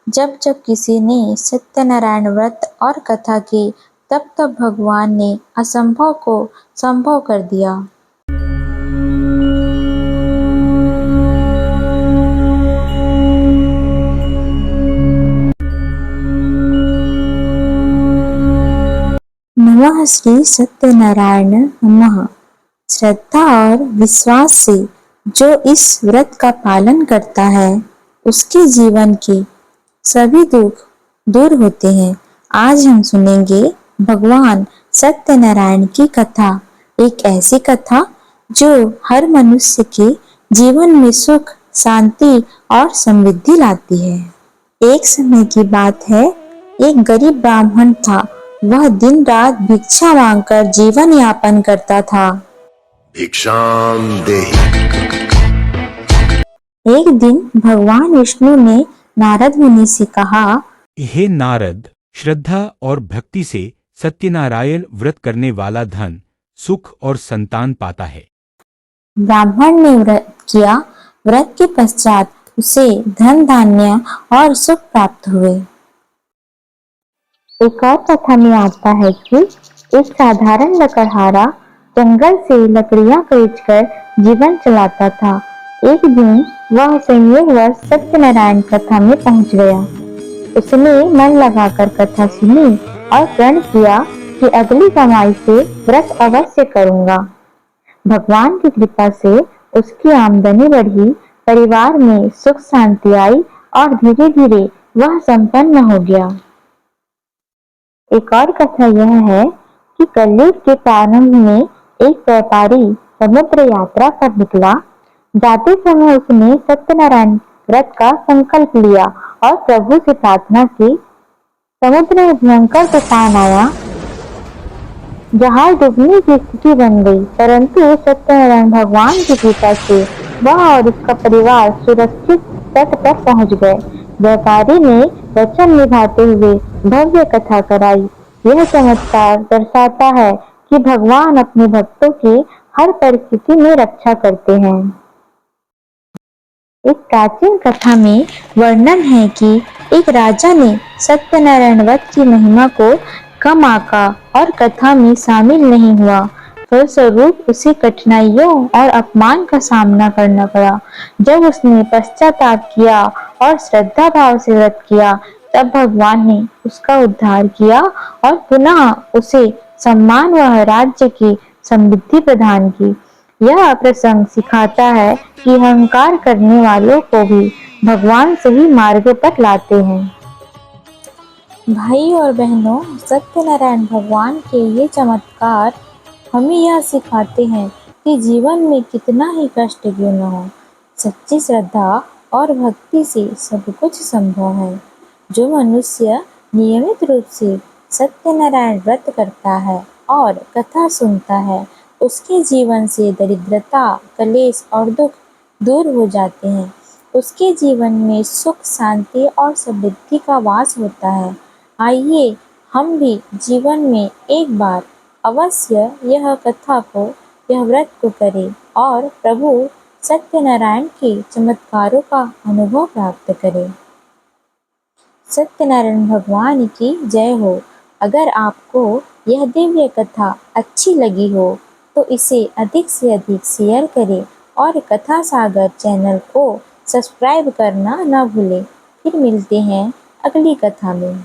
जब जब किसी ने सत्यनारायण व्रत और कथा की, तब तब भगवान ने असंभव को संभव कर दिया। नमः श्री सत्यनारायण नमः। श्रद्धा और विश्वास से जो इस व्रत का पालन करता है, उसके जीवन के सभी दुख दूर होते हैं। आज हम सुनेंगे भगवान सत्यनारायण की कथा, एक ऐसी कथा जो हर मनुष्य के जीवन में सुख, शांति और समृद्धि लाती है। एक समय की बात है, एक गरीब ब्राह्मण था। वह दिन रात भिक्षा मांगकर जीवन यापन करता था। भिक्षाम देहि। एक दिन भगवान विष्णु ने नारद मुनि से कहा, हे नारद, श्रद्धा और भक्ति से सत्यनारायण व्रत करने वाला धन, सुख और संतान पाता है। ब्राह्मण ने व्रत किया। व्रत के पश्चात उसे धन, धान्य और सुख प्राप्त हुए। एक और कथा में आता है कि एक साधारण लकड़हारा जंगल से लकड़ियां खरीदकर जीवन चलाता था। एक दिन वह संयोगवश सत्यनारायण कथा में पहुंच गया। उसने मन लगाकर कथा सुनी और प्रण किया कि अगली कमाई से व्रत अवश्य करूंगा। भगवान की कृपा से उसकी आमदनी बढ़ी, परिवार में सुख शांति आई और धीरे धीरे वह संपन्न हो गया। एक और कथा यह है कि कलयुग के प्रारंभ में एक व्यापारी समुद्र यात्रा पर निकला। जाते समय उसने सत्यनारायण व्रत का संकल्प लिया और प्रभु से प्रार्थना की। समुद्र में भयंकर तूफान आया, जहाज डूबने की स्थिति बन गई, परंतु सत्यनारायण भगवान की कृपा से वह और उसका परिवार सुरक्षित तट पर पहुंच गए। व्यापारी ने वचन निभाते हुए भव्य कथा कराई। यह चमत्कार दर्शाता है कि भगवान अपने भक्तों की हर परिस्थिति में रक्षा करते हैं। एक प्राचीन कथा में वर्णन है कि एक राजा ने सत्यनारायण व्रत की महिमा को कम आंका और कथा में शामिल नहीं हुआ। फलस्वरूप उसे कठिनाइयों और अपमान का सामना करना पड़ा। जब उसने पश्चाताप किया और श्रद्धा भाव से व्रत किया, तब भगवान ने उसका उद्धार किया और पुनः उसे सम्मान व राज्य की समृद्धि प्रदान की। यह प्रसंग सिखाता है कि अहंकार करने वालों को भी भगवान सही मार्ग पर लाते हैं। भाई और बहनों, सत्यनारायण भगवान के ये चमत्कार हमें यह सिखाते हैं कि जीवन में कितना ही कष्ट क्यों न हो, सच्ची श्रद्धा और भक्ति से सब कुछ संभव है। जो मनुष्य नियमित रूप से सत्यनारायण व्रत करता है और कथा सुनता है, उसके जीवन से दरिद्रता, कलेश और दुख दूर हो जाते हैं। उसके जीवन में सुख, शांति और समृद्धि का वास होता है। आइए हम भी जीवन में एक बार अवश्य यह कथा को, यह व्रत को करें और प्रभु सत्यनारायण के चमत्कारों का अनुभव प्राप्त करें। सत्यनारायण भगवान की जय हो। अगर आपको यह दिव्य कथा अच्छी लगी हो तो इसे अधिक से अधिक शेयर करें और कथा सागर चैनल को सब्सक्राइब करना न भूलें। फिर मिलते हैं अगली कथा में।